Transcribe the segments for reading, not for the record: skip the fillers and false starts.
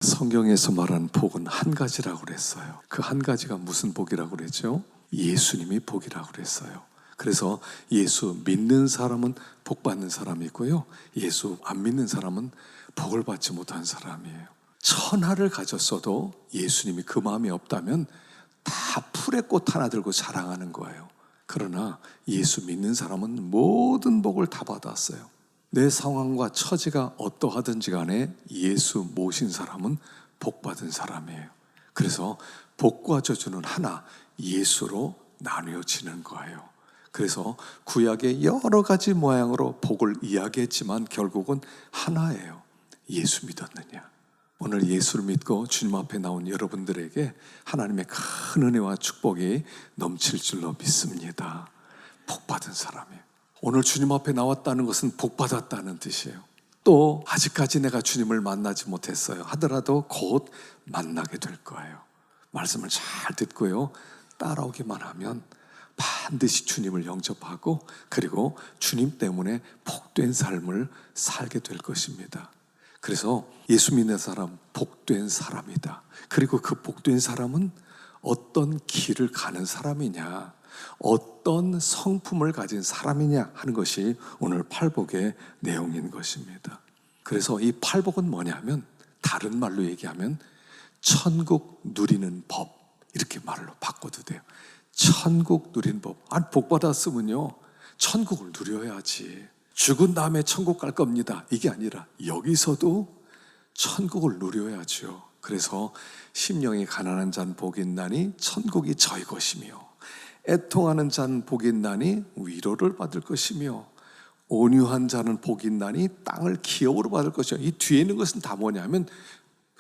성경에서 말하는 복은 한 가지라고 그랬어요. 그 한 가지가 무슨 복이라고 그랬죠? 예수님이 복이라고 그랬어요. 그래서 예수 믿는 사람은 복 받는 사람이고요, 예수 안 믿는 사람은 복을 받지 못한 사람이에요. 천하를 가졌어도 예수님이 그 마음이 없다면 다 풀의 꽃 하나 들고 자랑하는 거예요. 그러나 예수 믿는 사람은 모든 복을 다 받았어요. 내 상황과 처지가 어떠하든지 간에 예수 모신 사람은 복 받은 사람이에요. 그래서 복과 저주는 하나, 예수로 나뉘어지는 거예요. 그래서 구약의 여러 가지 모양으로 복을 이야기했지만 결국은 하나예요. 예수 믿었느냐. 오늘 예수를 믿고 주님 앞에 나온 여러분들에게 하나님의 큰 은혜와 축복이 넘칠 줄로 믿습니다. 복 받은 사람이에요. 오늘 주님 앞에 나왔다는 것은 복 받았다는 뜻이에요. 또 아직까지 내가 주님을 만나지 못했어요 하더라도 곧 만나게 될 거예요. 말씀을 잘 듣고요, 따라오기만 하면 반드시 주님을 영접하고 그리고 주님 때문에 복된 삶을 살게 될 것입니다. 그래서 예수 믿는 사람 복된 사람이다. 그리고 그 복된 사람은 어떤 길을 가는 사람이냐, 어떤 성품을 가진 사람이냐 하는 것이 오늘 팔복의 내용인 것입니다. 그래서 이 팔복은 뭐냐면, 다른 말로 얘기하면 천국 누리는 법, 이렇게 말로 바꿔도 돼요. 천국 누리는 법. 아니, 복 받았으면요 천국을 누려야지. 죽은 다음에 천국 갈 겁니다, 이게 아니라 여기서도 천국을 누려야죠. 그래서 심령이 가난한 자는 복이 있나니 천국이 저희 것이며, 애통하는 자는 복이 있나니 위로를 받을 것이며, 온유한 자는 복이 있나니 땅을 기업으로 받을 것이며. 이 뒤에 있는 것은 다 뭐냐면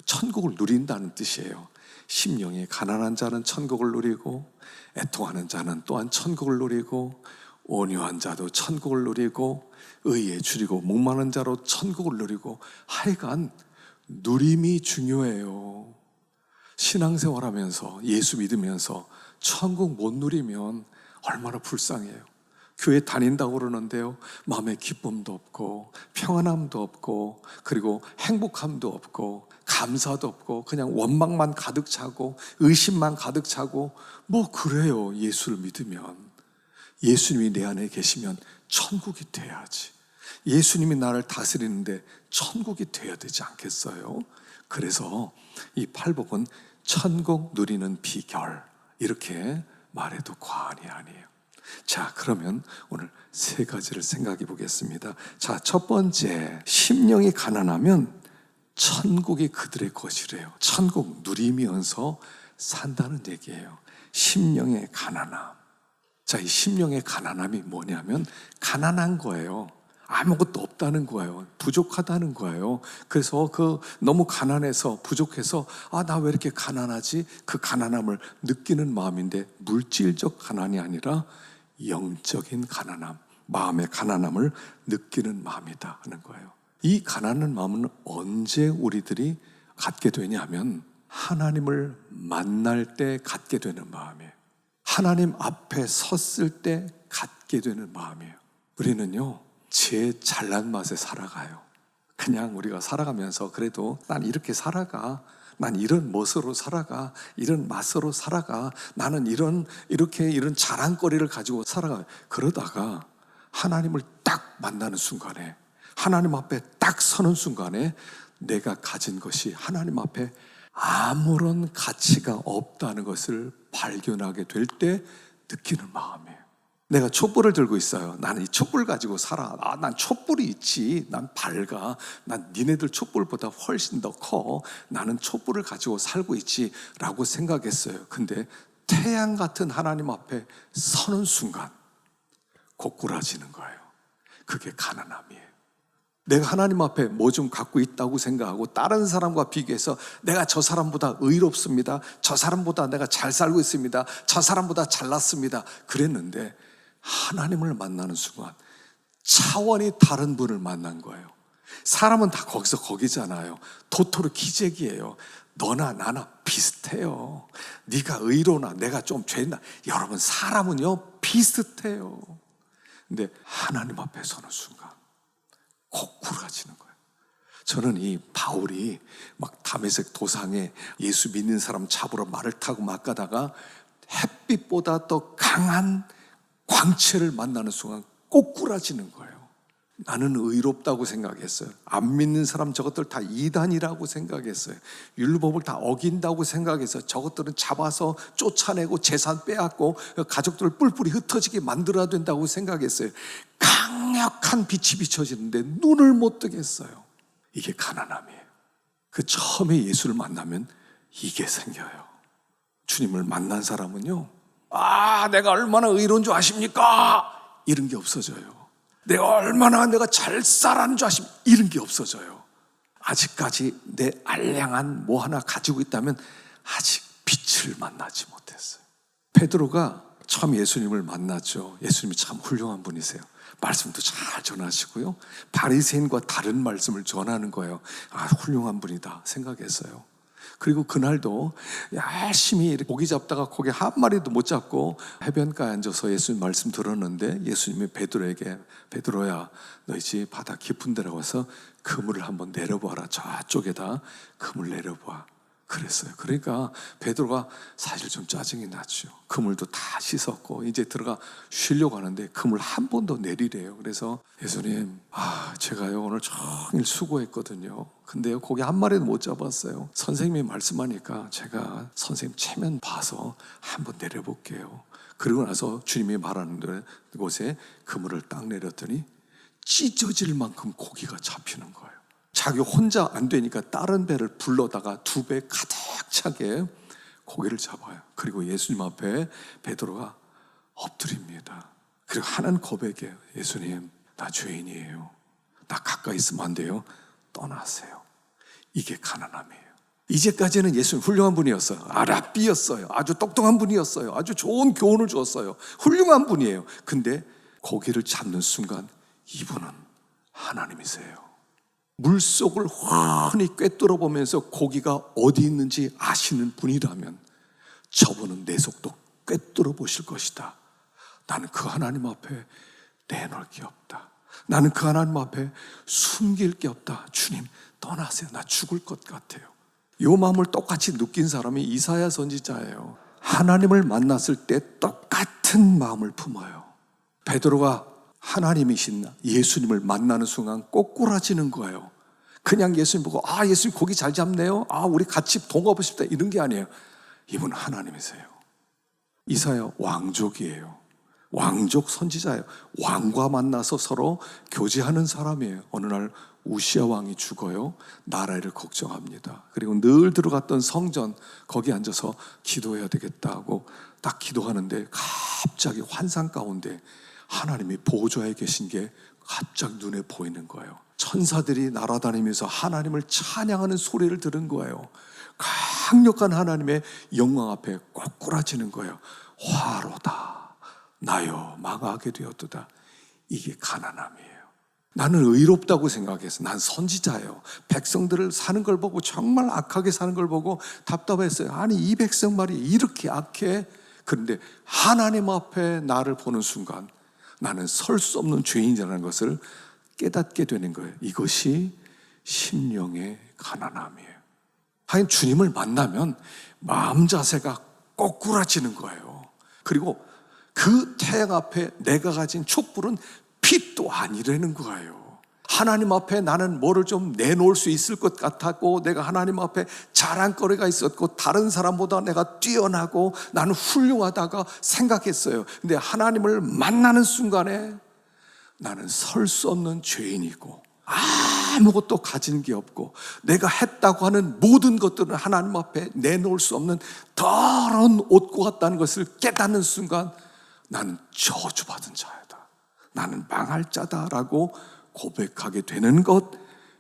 천국을 누린다는 뜻이에요. 심령이 가난한 자는 천국을 누리고, 애통하는 자는 또한 천국을 누리고, 온유한 자도 천국을 누리고, 의에 줄이고 목마른 자로 천국을 누리고. 하여간 누림이 중요해요. 신앙생활하면서 예수 믿으면서 천국 못 누리면 얼마나 불쌍해요. 교회 다닌다고 그러는데요, 마음에 기쁨도 없고 평안함도 없고 그리고 행복함도 없고 감사도 없고 그냥 원망만 가득 차고 의심만 가득 차고 뭐 그래요. 예수를 믿으면, 예수님이 내 안에 계시면 천국이 돼야지. 예수님이 나를 다스리는데 천국이 돼야 되지 않겠어요? 그래서 이 팔복은 천국 누리는 비결, 이렇게 말해도 과언이 아니에요. 자, 그러면 오늘 세 가지를 생각해 보겠습니다. 자, 첫 번째, 심령이 가난하면 천국이 그들의 것이래요. 천국 누리면서 산다는 얘기예요. 심령의 가난함. 자, 이 심령의 가난함이 뭐냐면 가난한 거예요. 아무것도 없다는 거예요. 부족하다는 거예요. 그래서 너무 가난해서 부족해서 나 왜 이렇게 가난하지? 그 가난함을 느끼는 마음인데, 물질적 가난이 아니라 영적인 가난함, 마음의 가난함을 느끼는 마음이다 하는 거예요. 이 가난한 마음은 언제 우리들이 갖게 되냐면 하나님을 만날 때 갖게 되는 마음이에요. 하나님 앞에 섰을 때 갖게 되는 마음이에요. 우리는요 제 잘난 맛에 살아가요. 그냥 우리가 살아가면서 그래도 난 이렇게 살아가, 난 이런 멋으로 살아가, 이런 맛으로 살아가, 나는 이런 자랑거리를 가지고 살아가요. 그러다가 하나님을 딱 만나는 순간에, 하나님 앞에 딱 서는 순간에 내가 가진 것이 하나님 앞에 아무런 가치가 없다는 것을 발견하게 될 때 느끼는 마음이에요. 내가 촛불을 들고 있어요. 나는 이 촛불 가지고 살아. 난 촛불이 있지. 난 밝아. 난 니네들 촛불보다 훨씬 더 커. 나는 촛불을 가지고 살고 있지 라고 생각했어요. 근데 태양 같은 하나님 앞에 서는 순간 고꾸라지는 거예요. 그게 가난함이에요. 내가 하나님 앞에 뭐 좀 갖고 있다고 생각하고 다른 사람과 비교해서 내가 저 사람보다 의롭습니다, 저 사람보다 내가 잘 살고 있습니다, 저 사람보다 잘났습니다 그랬는데, 하나님을 만나는 순간 차원이 다른 분을 만난 거예요. 사람은 다 거기서 거기잖아요. 도토로 기적이에요. 너나 나나 비슷해요. 네가 의로나 내가 좀 죄나, 여러분 사람은요 비슷해요. 근데 하나님 앞에 서는 순간 고꾸라지는 거예요. 저는 이 바울이 막 다메섹 도상에 예수 믿는 사람 잡으러 말을 타고 막 가다가 햇빛보다 더 강한 광채를 만나는 순간 꼬꾸라지는 거예요. 나는 의롭다고 생각했어요. 안 믿는 사람 저것들 다 이단이라고 생각했어요. 율법을 다 어긴다고 생각해서 저것들은 잡아서 쫓아내고 재산 빼앗고 가족들을 뿔뿔이 흩어지게 만들어야 된다고 생각했어요. 강력한 빛이 비춰지는데 눈을 못 뜨겠어요. 이게 가난함이에요. 그 처음에 예수를 만나면 이게 생겨요. 주님을 만난 사람은요, 내가 얼마나 의로운 줄 아십니까? 이런 게 없어져요. 내가 잘 살아는 줄 아십니까? 이런 게 없어져요. 아직까지 내 알량한 뭐 하나 가지고 있다면 아직 빛을 만나지 못했어요. 베드로가 처음 예수님을 만났죠. 예수님이 참 훌륭한 분이세요. 말씀도 잘 전하시고요. 바리새인과 다른 말씀을 전하는 거예요. 훌륭한 분이다 생각했어요. 그리고 그날도 열심히 고기 잡다가 고기 한 마리도 못 잡고 해변가에 앉아서 예수님 말씀 들었는데 예수님이 베드로에게 베드로야 너 이제 바다 깊은 데로 와서 그물을 한번 내려봐라. 저쪽에다 그물 내려봐. 그랬어요. 그러니까 베드로가 사실 좀 짜증이 났죠. 그물도 다 씻었고 이제 들어가 쉬려고 하는데 그물 한 번 더 내리래요. 그래서 예수님 제가요 오늘 종일 수고했거든요. 근데요 고기 한 마리도 못 잡았어요. 선생님이 말씀하니까 제가 선생님 체면 봐서 한번 내려볼게요. 그리고 나서 주님이 말하는 곳에 그물을 딱 내렸더니 찢어질 만큼 고기가 잡히는 거예요. 자기 혼자 안 되니까 다른 배를 불러다가 2배 가득 차게 고기를 잡아요. 그리고 예수님 앞에 베드로가 엎드립니다. 그리고 하나는 고백해요. 예수님, 나 죄인이에요. 나 가까이 있으면 안 돼요. 떠나세요. 이게 가난함이에요. 이제까지는 예수님 훌륭한 분이었어요. 랍비였어요. 아주 똑똑한 분이었어요. 아주 좋은 교훈을 주었어요. 훌륭한 분이에요. 근데 고기를 잡는 순간 이분은 하나님이세요. 물속을 훤히 꿰뚫어 보면서 고기가 어디 있는지 아시는 분이라면 저분은 내 속도 꿰뚫어 보실 것이다. 나는 그 하나님 앞에 내놓을 게 없다. 나는 그 하나님 앞에 숨길 게 없다. 주님 떠나세요. 나 죽을 것 같아요. 이 마음을 똑같이 느낀 사람이 이사야 선지자예요. 하나님을 만났을 때 똑같은 마음을 품어요. 베드로가 하나님이신 예수님을 만나는 순간 꼬꾸라지는 거예요. 그냥 예수님 보고 예수님 고기 잘 잡네요. 우리 같이 동업하고 싶다 이런 게 아니에요. 이분 하나님이세요. 이사야 왕족이에요. 왕족 선지자예요. 왕과 만나서 서로 교제하는 사람이에요. 어느 날 우시아 왕이 죽어요. 나라를 걱정합니다. 그리고 늘 들어갔던 성전 거기 앉아서 기도해야 되겠다고 딱 기도하는데 갑자기 환상 가운데 하나님이 보좌에 계신 게 갑자기 눈에 보이는 거예요. 천사들이 날아다니면서 하나님을 찬양하는 소리를 들은 거예요. 강력한 하나님의 영광 앞에 꼬꾸라지는 거예요. 화로다 나여 망하게 되었도다. 이게 가난함이에요. 나는 의롭다고 생각해서 난 선지자예요. 백성들을 사는 걸 보고 정말 악하게 사는 걸 보고 답답했어요. 아니 이 백성 말이 이렇게 악해? 그런데 하나님 앞에 나를 보는 순간 나는 설 수 없는 죄인이라는 것을 깨닫게 되는 거예요. 이것이 심령의 가난함이에요. 하긴 주님을 만나면 마음 자세가 꼬꾸라지는 거예요. 그리고 그 태양 앞에 내가 가진 촛불은 빛도 아니라는 거예요. 하나님 앞에 나는 뭐를 좀 내놓을 수 있을 것 같았고 내가 하나님 앞에 자랑거리가 있었고 다른 사람보다 내가 뛰어나고 나는 훌륭하다가 생각했어요. 근데 하나님을 만나는 순간에 나는 설 수 없는 죄인이고 아무것도 가진 게 없고 내가 했다고 하는 모든 것들은 하나님 앞에 내놓을 수 없는 더러운 옷과 같다는 것을 깨닫는 순간 나는 저주받은 자이다. 나는 망할 자다라고 고백하게 되는 것,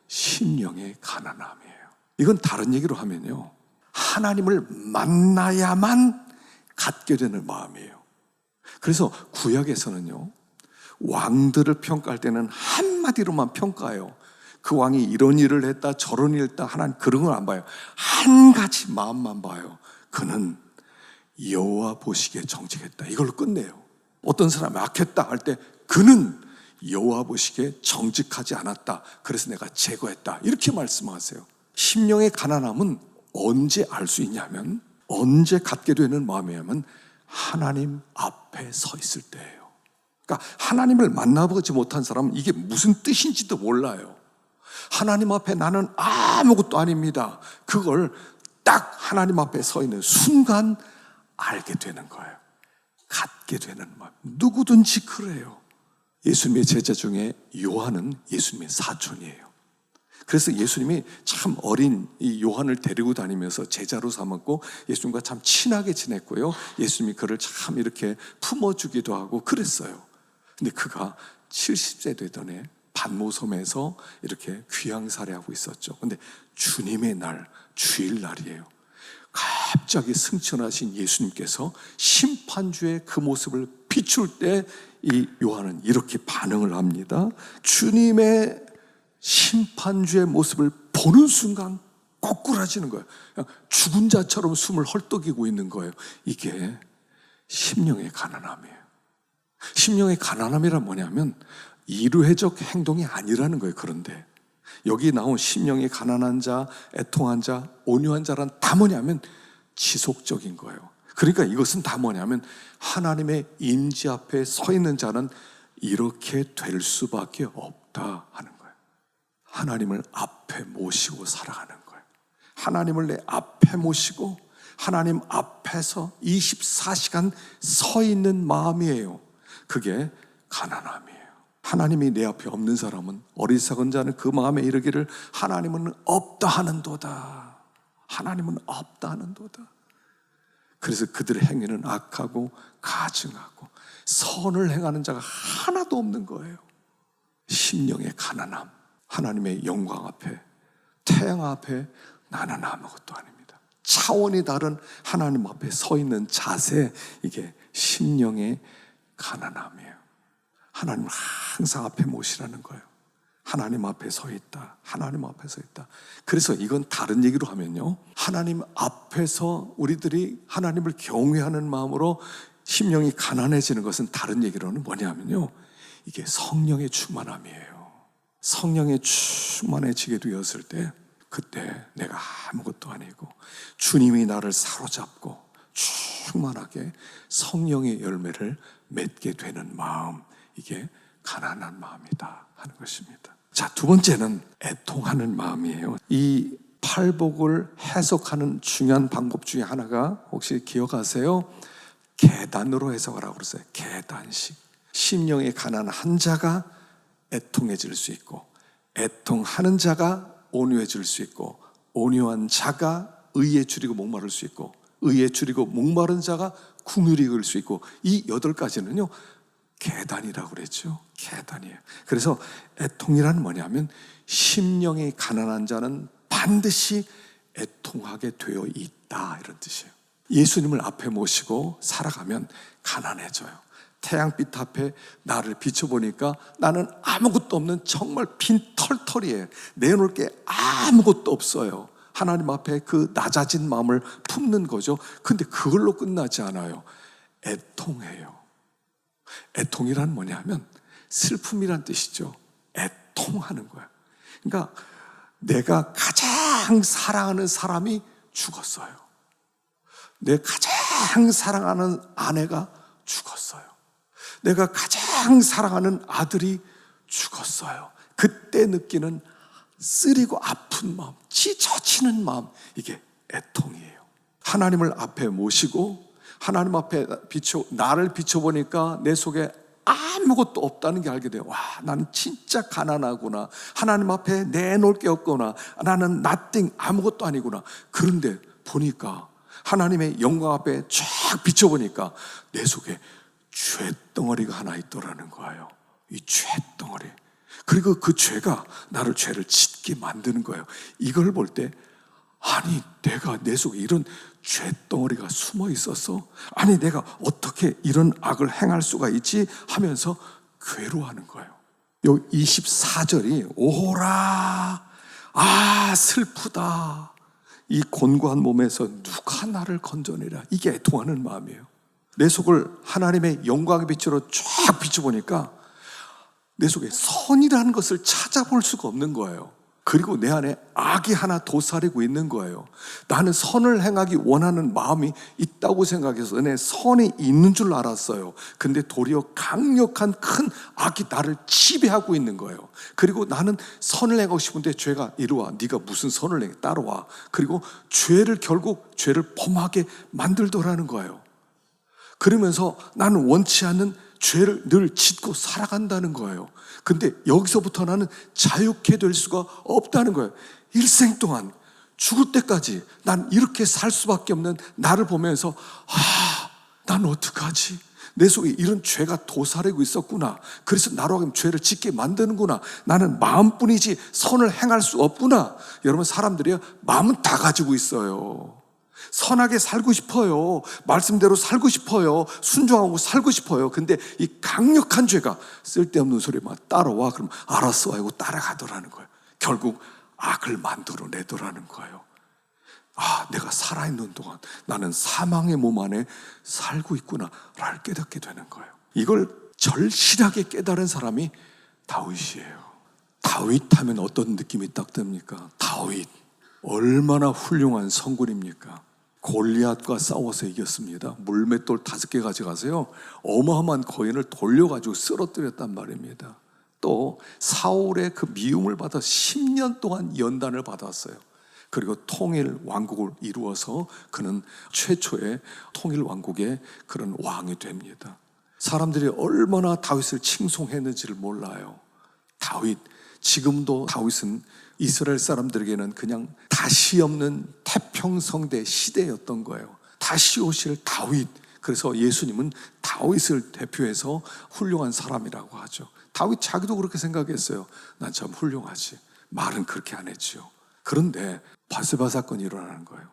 심령의 가난함이에요. 이건 다른 얘기로 하면요, 하나님을 만나야만 갖게 되는 마음이에요. 그래서 구약에서는요, 왕들을 평가할 때는 한마디로만 평가해요. 그 왕이 이런 일을 했다 저런 일을 했다 하나님 그런 걸 안 봐요. 한 가지 마음만 봐요. 그는 여호와 보시기에 정직했다. 이걸로 끝내요. 어떤 사람이 악했다 할 때 그는 여호와 보시기에 정직하지 않았다. 그래서 내가 제거했다. 이렇게 말씀하세요. 심령의 가난함은 언제 알 수 있냐면, 언제 갖게 되는 마음이냐면 하나님 앞에 서 있을 때예요. 그러니까 하나님을 만나보지 못한 사람은 이게 무슨 뜻인지도 몰라요. 하나님 앞에 나는 아무것도 아닙니다. 그걸 딱 하나님 앞에 서 있는 순간 알게 되는 거예요. 갖게 되는 마음. 누구든지 그래요. 예수님의 제자 중에 요한은 예수님의 사촌이에요. 그래서 예수님이 참 어린 이 요한을 데리고 다니면서 제자로 삼았고 예수님과 참 친하게 지냈고요. 예수님이 그를 참 이렇게 품어주기도 하고 그랬어요. 근데 그가 70세 되던 해 반모섬에서 이렇게 귀양살이하고 있었죠. 근데 주님의 날, 주일날이에요. 갑자기 승천하신 예수님께서 심판주의 그 모습을 비출 때 이 요한은 이렇게 반응을 합니다. 주님의 심판주의 모습을 보는 순간 꼬꾸라지는 거예요. 죽은 자처럼 숨을 헐떡이고 있는 거예요. 이게 심령의 가난함이에요. 심령의 가난함이란 뭐냐면 이루해적 행동이 아니라는 거예요. 그런데 여기 나온 심령이 가난한 자, 애통한 자, 온유한 자란 다 뭐냐면 지속적인 거예요. 그러니까 이것은 다 뭐냐면 하나님의 임재 앞에 서 있는 자는 이렇게 될 수밖에 없다 하는 거예요. 하나님을 앞에 모시고 살아가는 거예요. 하나님을 내 앞에 모시고 하나님 앞에서 24시간 서 있는 마음이에요. 그게 가난함이에요. 하나님이 내 앞에 없는 사람은, 어리석은 자는 그 마음에 이르기를 하나님은 없다 하는도다. 하나님은 없다 하는도다. 그래서 그들의 행위는 악하고 가증하고 선을 행하는 자가 하나도 없는 거예요. 심령의 가난함. 하나님의 영광 앞에, 태양 앞에 나는 아무것도 아닙니다. 차원이 다른 하나님 앞에 서 있는 자세, 이게 심령의 가난함이에요. 하나님을 항상 앞에 모시라는 거예요. 하나님 앞에 서 있다. 하나님 앞에 서 있다. 그래서 이건 다른 얘기로 하면요, 하나님 앞에서 우리들이 하나님을 경외하는 마음으로 심령이 가난해지는 것은 다른 얘기로는 뭐냐면요, 이게 성령의 충만함이에요. 성령에 충만해지게 되었을 때 그때 내가 아무것도 아니고 주님이 나를 사로잡고 충만하게 성령의 열매를 맺게 되는 마음, 이게 가난한 마음이다 하는 것입니다. 자, 두 번째는 애통하는 마음이에요. 이 팔복을 해석하는 중요한 방법 중에 하나가 혹시 기억하세요? 계단으로 해석하라고 그랬어요. 계단식. 심령의 가난한 자가 애통해질 수 있고, 애통하는 자가 온유해질 수 있고, 온유한 자가 의에 줄이고 목마를 수 있고, 의에 줄이고 목마른 자가 긍휼히 읽을 수 있고, 이 8가지는요 계단이라고 그랬죠. 계단이에요. 그래서 애통이란 뭐냐면 심령이 가난한 자는 반드시 애통하게 되어 있다, 이런 뜻이에요. 예수님을 앞에 모시고 살아가면 가난해져요. 태양빛 앞에 나를 비춰보니까 나는 아무것도 없는 정말 빈털털이에요. 내놓을 게 아무것도 없어요. 하나님 앞에 그 낮아진 마음을 품는 거죠. 근데 그걸로 끝나지 않아요. 애통해요. 애통이란 뭐냐면 슬픔이란 뜻이죠. 애통하는 거야. 그러니까 내가 가장 사랑하는 사람이 죽었어요. 내 가장 사랑하는 아내가 죽었어요. 내가 가장 사랑하는 아들이 죽었어요. 그때 느끼는 쓰리고 아픈 마음, 지쳐지는 마음, 이게 애통이에요. 하나님을 앞에 모시고 하나님 앞에 나를 비춰보니까 내 속에 아무것도 없다는 게 알게 돼요. 와, 나는 진짜 가난하구나. 하나님 앞에 내놓을 게 없구나. 나는 nothing, 아무것도 아니구나. 그런데 보니까 하나님의 영광 앞에 쫙 비춰보니까 내 속에 죄덩어리가 하나 있더라는 거예요. 이 죄덩어리. 그리고 그 죄가 나를 죄를 짓게 만드는 거예요. 이걸 볼 때 아니, 내가 내 속에 이런 죄덩어리가 숨어 있었어? 아니, 내가 어떻게 이런 악을 행할 수가 있지? 하면서 괴로워하는 거예요. 요 24절이 오호라, 아 슬프다, 이 곤고한 몸에서 누가 나를 건져내랴. 이게 애통하는 마음이에요. 내 속을 하나님의 영광의 빛으로 쫙 비춰보니까 내 속에 선이라는 것을 찾아볼 수가 없는 거예요. 그리고 내 안에 악이 하나 도사리고 있는 거예요. 나는 선을 행하기 원하는 마음이 있다고 생각해서 내 선이 있는 줄 알았어요. 근데 도리어 강력한 큰 악이 나를 지배하고 있는 거예요. 그리고 나는 선을 행하고 싶은데 죄가 이리와, 네가 무슨 선을 행해, 따라와. 그리고 결국 죄를 범하게 만들더라는 거예요. 그러면서 나는 원치 않는 죄를 늘 짓고 살아간다는 거예요. 근데 여기서부터 나는 자유케 될 수가 없다는 거예요. 일생 동안 죽을 때까지 난 이렇게 살 수밖에 없는 나를 보면서 난 어떡하지? 내 속에 이런 죄가 도사리고 있었구나. 그래서 나로 하여금 죄를 짓게 만드는구나. 나는 마음뿐이지 선을 행할 수 없구나. 여러분, 사람들이 마음은 다 가지고 있어요. 선하게 살고 싶어요. 말씀대로 살고 싶어요. 순종하고 살고 싶어요. 근데 이 강력한 죄가 쓸데없는 소리만 따라와. 그럼 알았어 하고 따라가더라는 거예요. 결국 악을 만들어내더라는 거예요. 내가 살아있는 동안 나는 사망의 몸 안에 살고 있구나 라를 깨닫게 되는 거예요. 이걸 절실하게 깨달은 사람이 다윗이에요. 다윗 하면 어떤 느낌이 딱 듭니까? 다윗 얼마나 훌륭한 성군입니까? 골리앗과 싸워서 이겼습니다. 물맷돌 5개 가져가서요, 어마어마한 거인을 돌려가지고 쓰러뜨렸단 말입니다. 또 사울의 그 미움을 받아 10년 동안 연단을 받았어요. 그리고 통일 왕국을 이루어서 그는 최초의 통일 왕국의 그런 왕이 됩니다. 사람들이 얼마나 다윗을 칭송했는지를 몰라요. 지금도 다윗은 이스라엘 사람들에게는 그냥 다시 없는 태평성대 시대였던 거예요. 다시 오실 다윗. 그래서 예수님은 다윗을 대표해서 훌륭한 사람이라고 하죠. 다윗 자기도 그렇게 생각했어요. 난 참 훌륭하지. 말은 그렇게 안 했지요. 그런데 바세바 사건이 일어나는 거예요.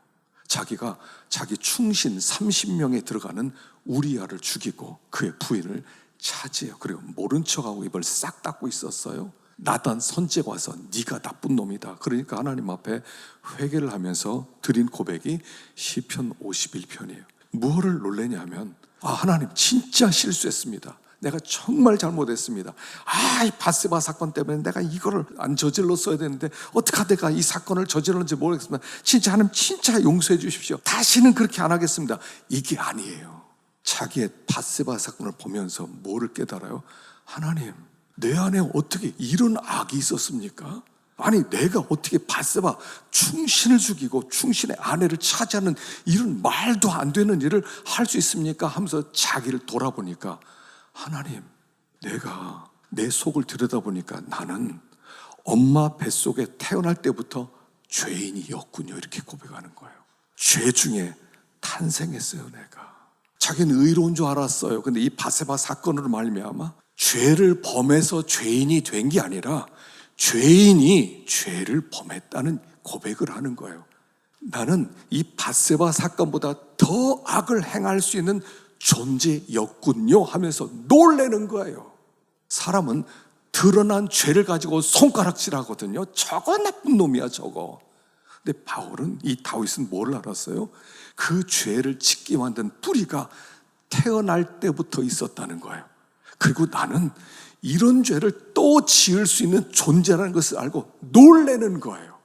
자기가 자기 충신 30명에 들어가는 우리아를 죽이고 그의 부인을 차지해요. 그리고 모른 척하고 입을 싹 닫고 있었어요. 나단 선지자가 와서 네가 나쁜 놈이다. 그러니까 하나님 앞에 회개를 하면서 드린 고백이 시편 51편이에요. 무엇을 놀래냐면 하나님 진짜 실수했습니다. 내가 정말 잘못했습니다. 이 바세바 사건 때문에 내가 이거를 안 저질렀어야 되는데 어떻게 내가 이 사건을 저질렀는지 모르겠습니다. 진짜 하나님 진짜 용서해 주십시오. 다시는 그렇게 안 하겠습니다. 이게 아니에요. 자기의 바세바 사건을 보면서 뭐를 깨달아요? 하나님, 내 안에 어떻게 이런 악이 있었습니까? 아니, 내가 어떻게 바세바 충신을 죽이고 충신의 아내를 차지하는 이런 말도 안 되는 일을 할 수 있습니까? 하면서 자기를 돌아보니까 하나님, 내가 내 속을 들여다보니까 나는 엄마 뱃속에 태어날 때부터 죄인이었군요. 이렇게 고백하는 거예요. 죄 중에 탄생했어요. 내가 자기는 의로운 줄 알았어요. 근데 이 바세바 사건으로 말미암아 죄를 범해서 죄인이 된 게 아니라 죄인이 죄를 범했다는 고백을 하는 거예요. 나는 이 바세바 사건보다 더 악을 행할 수 있는 존재였군요 하면서 놀라는 거예요. 사람은 드러난 죄를 가지고 손가락질하거든요. 저거 나쁜 놈이야 저거. 근데 이 다윗은 뭘 알았어요? 그 죄를 짓게 만든 뿌리가 태어날 때부터 있었다는 거예요. 그리고 나는 이런 죄를 또 지을 수 있는 존재라는 것을 알고 놀라는 거예요.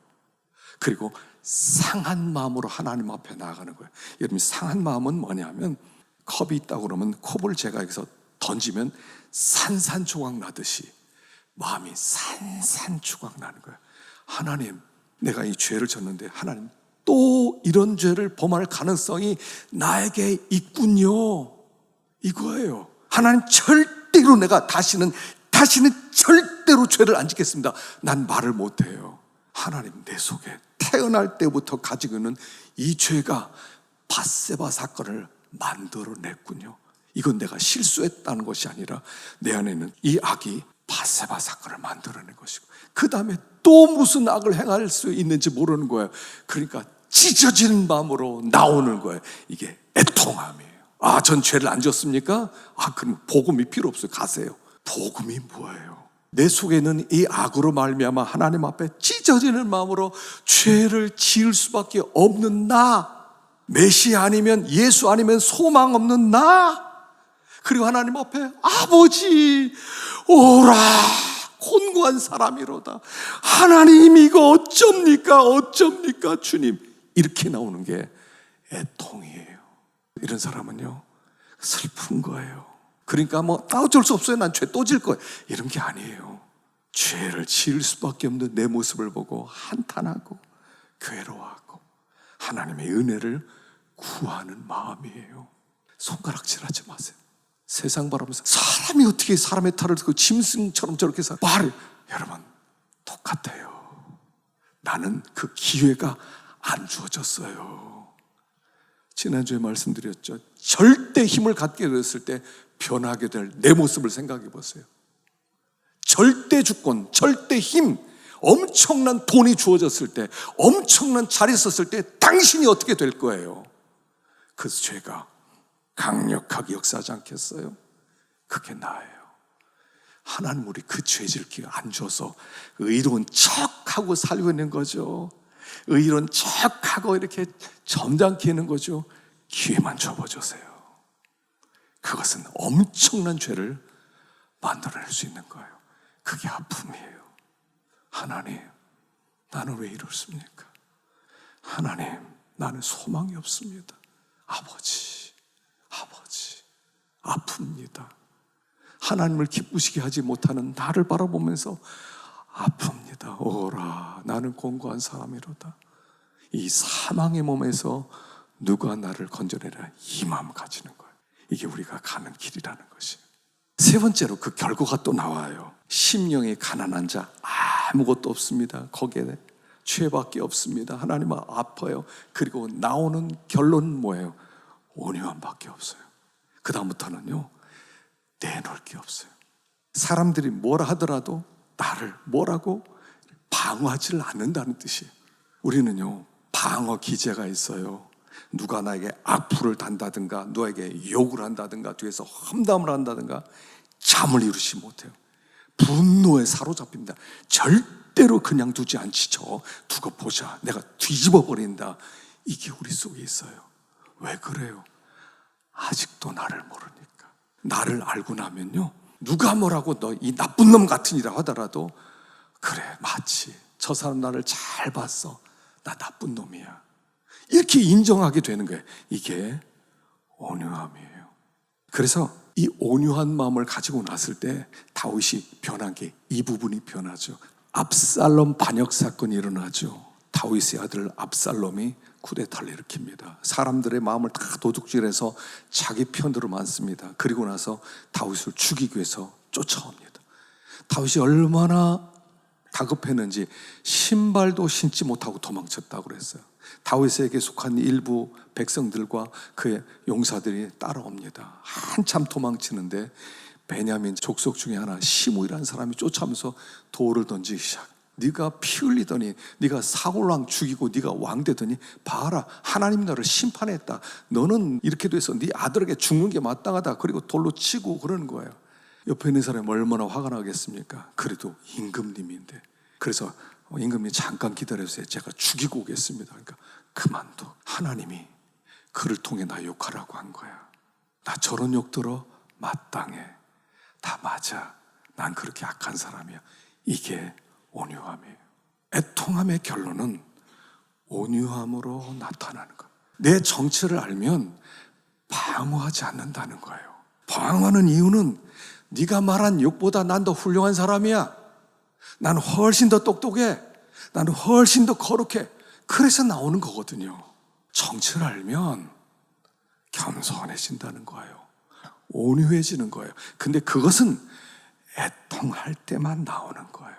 그리고 상한 마음으로 하나님 앞에 나아가는 거예요. 여러분, 상한 마음은 뭐냐면 컵이 있다고 그러면 컵을 제가 여기서 던지면 산산조각 나듯이 마음이 산산조각 나는 거예요. 하나님, 내가 이 죄를 졌는데 하나님 또 이런 죄를 범할 가능성이 나에게 있군요. 이거예요. 하나님, 절대로 내가 다시는 절대로 죄를 안 짓겠습니다. 난 말을 못해요. 하나님, 내 속에 태어날 때부터 가지고 있는 이 죄가 바세바 사건을 만들어냈군요. 이건 내가 실수했다는 것이 아니라 내 안에는 이 악이 바세바 사건을 만들어낸 것이고, 그 다음에 또 무슨 악을 행할 수 있는지 모르는 거예요. 그러니까 찢어지는 마음으로 나오는 거예요. 이게 애통함이에요. 전 죄를 안 졌습니까? 그럼 복음이 필요 없어요. 가세요. 복음이 뭐예요? 내 속에는 이 악으로 말미암아 하나님 앞에 찢어지는 마음으로 죄를 지을 수밖에 없는 나, 메시아 아니면 예수 아니면 소망 없는 나, 그리고 하나님 앞에 아버지 오라 곤고한 사람이로다. 하나님 이거 어쩝니까 주님. 이렇게 나오는 게 애통이에요. 이런 사람은요 슬픈 거예요. 그러니까 어쩔 수 없어요. 난 죄 또 질 거예요. 이런 게 아니에요. 죄를 지을 수밖에 없는 내 모습을 보고 한탄하고 괴로워하고 하나님의 은혜를 구하는 마음이에요. 손가락질하지 마세요. 세상 바라보면서 사람이 어떻게 사람의 탈을 듣고 짐승처럼 저렇게 살아. 여러분 똑같아요. 나는 그 기회가 안 주어졌어요. 지난주에 말씀드렸죠. 절대 힘을 갖게 되었을 때 변하게 될 내 모습을 생각해 보세요. 절대 주권, 절대 힘, 엄청난 돈이 주어졌을 때, 엄청난 자리에 섰을 때 당신이 어떻게 될 거예요? 그래서 죄가 강력하게 역사하지 않겠어요? 그게 나예요. 하나님 우리 그 죄질 기회 안 줘서 의로운 척하고 살고 있는 거죠. 의로운 척하고 이렇게 점잖게 있는 거죠. 기회만 줘보세요. 그것은 엄청난 죄를 만들어낼 수 있는 거예요. 그게 아픔이에요. 하나님, 나는 왜 이렇습니까? 하나님, 나는 소망이 없습니다. 아버지, 아픕니다. 하나님을 기쁘시게 하지 못하는 나를 바라보면서 아픕니다. 오라, 나는 곤고한 사람이로다. 이 사망의 몸에서 누가 나를 건져내라, 이 마음 가지는 거예요. 이게 우리가 가는 길이라는 것이에요. 세 번째로 그 결과가 또 나와요. 심령이 가난한 자 아무것도 없습니다. 거기에 죄밖에 없습니다. 하나님 아파요. 그리고 나오는 결론은 뭐예요? 온유함밖에 없어요. 그 다음부터는요 내놓을 게 없어요. 사람들이 뭐라 하더라도 나를 뭐라고 방어하지를 않는다는 뜻이에요. 우리는요 방어 기제가 있어요. 누가 나에게 악플을 단다든가 누구에게 욕을 한다든가 뒤에서 험담을 한다든가 잠을 이루지 못해요. 분노에 사로잡힙니다. 절대로 그냥 두지 않지. 두고 보자, 내가 뒤집어 버린다. 이게 우리 속에 있어요. 왜 그래요? 아직도 나를 모르니까. 나를 알고 나면요 누가 뭐라고 너 이 나쁜 놈 같으니라 하더라도 그래 맞지, 저 사람 나를 잘 봤어, 나 나쁜 놈이야, 이렇게 인정하게 되는 거예요. 이게 온유함이에요. 그래서 이 온유한 마음을 가지고 났을 때 다윗이 변한 게 이 부분이 변하죠. 압살롬 반역 사건이 일어나죠. 다윗의 아들 압살롬이 쿠데타를 일으킵니다. 사람들의 마음을 다 도둑질해서 자기 편으로 만습니다. 그리고 나서 다윗을 죽이기 위해서 쫓아옵니다. 다윗이 얼마나 다급했는지 신발도 신지 못하고 도망쳤다고 그랬어요. 다윗에게 속한 일부 백성들과 그의 용사들이 따라옵니다. 한참 도망치는데 베냐민 족속 중에 하나 시므이라는 사람이 쫓아오면서 돌을 던지기 시작. 네가 피 흘리더니, 네가 사울왕 죽이고 네가 왕 되더니 봐라, 하나님 너를 심판했다. 너는 이렇게 돼서 네 아들에게 죽는 게 마땅하다. 그리고 돌로 치고 그러는 거예요. 옆에 있는 사람이 얼마나 화가 나겠습니까? 그래도 임금님인데. 그래서 임금님 잠깐 기다려주세요. 제가 죽이고 오겠습니다. 그러니까 그만둬. 하나님이 그를 통해 나 욕하라고 한 거야. 나 저런 욕 들어? 마땅해. 다 맞아. 난 그렇게 악한 사람이야. 이게 온유함이에요. 애통함의 결론은 온유함으로 나타나는 거예요. 내 정체를 알면 방어하지 않는다는 거예요. 방어하는 이유는 네가 말한 욕보다 난 더 훌륭한 사람이야. 난 훨씬 더 똑똑해. 나는 훨씬 더 거룩해. 그래서 나오는 거거든요. 정체를 알면 겸손해진다는 거예요. 온유해지는 거예요. 근데 그것은 애통할 때만 나오는 거예요.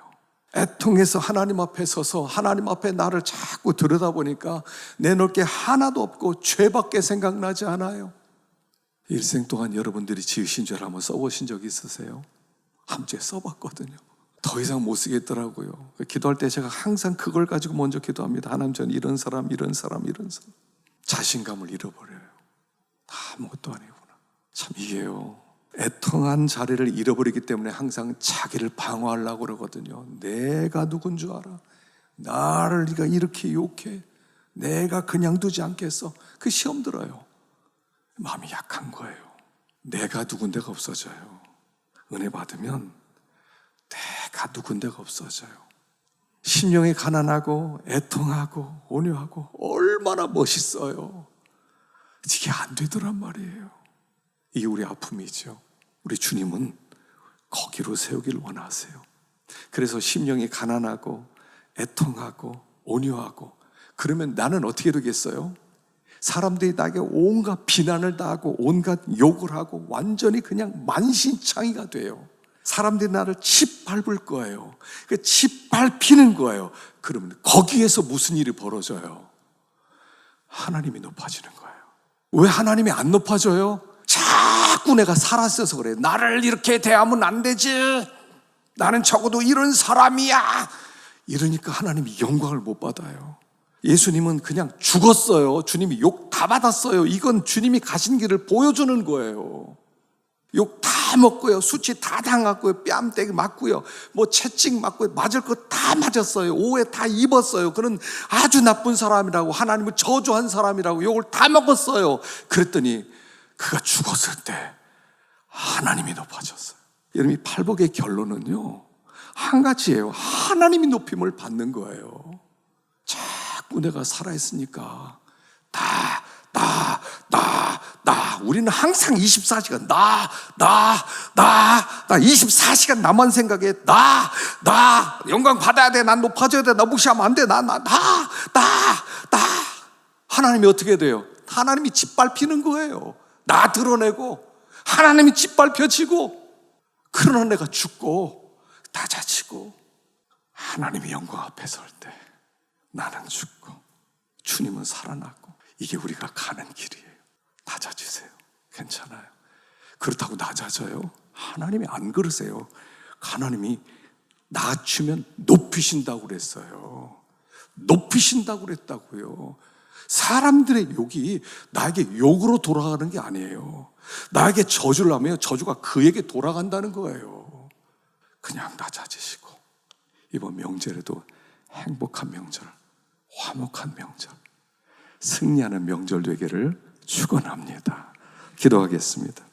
애통해서 하나님 앞에 서서 하나님 앞에 나를 자꾸 들여다보니까 내놓을 게 하나도 없고 죄밖에 생각나지 않아요. 일생 동안 여러분들이 지으신 죄를 한번 써보신 적 있으세요? 한 번 써봤거든요. 더 이상 못 쓰겠더라고요. 기도할 때 제가 항상 그걸 가지고 먼저 기도합니다. 하나님, 저는 이런 사람. 자신감을 잃어버려요. 아무것도 아니구나. 참 이게요, 애통한 자리를 잃어버리기 때문에 항상 자기를 방어하려고 그러거든요. 내가 누군 줄 알아? 나를 네가 이렇게 욕해? 내가 그냥 두지 않겠어? 그 시험 들어요. 마음이 약한 거예요. 내가 누군데가 없어져요. 은혜 받으면 내가 누군데가 없어져요. 심령이 가난하고 애통하고 온유하고 얼마나 멋있어요. 이게 안 되더란 말이에요. 이게 우리 아픔이죠. 우리 주님은 거기로 세우기를 원하세요. 그래서 심령이 가난하고 애통하고 온유하고, 그러면 나는 어떻게 되겠어요? 사람들이 나에게 온갖 비난을 당하고 온갖 욕을 하고 완전히 그냥 만신창이가 돼요. 사람들이 나를 짓밟을 거예요. 짓밟히는 거예요. 그러면 거기에서 무슨 일이 벌어져요? 하나님이 높아지는 거예요. 왜 하나님이 안 높아져요? 자꾸 내가 살았어서 그래요. 나를 이렇게 대하면 안 되지. 나는 적어도 이런 사람이야. 이러니까 하나님이 영광을 못 받아요. 예수님은 그냥 죽었어요. 주님이 욕 다 받았어요. 이건 주님이 가신 길을 보여주는 거예요. 욕 다 먹고요, 수치 다 당했고요, 뺨때기 맞고요, 뭐 채찍 맞고요, 맞을 거 다 맞았어요. 오해 다 입었어요. 그런 아주 나쁜 사람이라고, 하나님을 저주한 사람이라고 욕을 다 먹었어요. 그랬더니 그가 죽었을 때 하나님이 높아졌어요. 여러분, 이 팔복의 결론은요 한 가지예요. 하나님이 높임을 받는 거예요. 자꾸 내가 살아있으니까 우리는 항상 24시간 나 24시간 나만 생각해. 나 영광 받아야 돼. 난 높아져야 돼. 나 무시하면 안 돼. 나 하나님이 어떻게 돼요? 하나님이 짓밟히는 거예요. 나 드러내고 하나님이 짓밟혀지고, 그러나 내가 죽고 낮아지고 하나님이 영광 앞에 설 때 나는 죽고 주님은 살아나고, 이게 우리가 가는 길이에요. 낮아지세요. 괜찮아요. 그렇다고 낮아져요? 하나님이 안 그러세요. 하나님이 낮추면 높이신다고 그랬어요. 높이신다고 그랬다고요. 사람들의 욕이 나에게 욕으로 돌아가는 게 아니에요. 나에게 저주를 하면 저주가 그에게 돌아간다는 거예요. 그냥 낮아지시고, 이번 명절에도 행복한 명절, 화목한 명절, 승리하는 명절 되기를 축원합니다. 기도하겠습니다.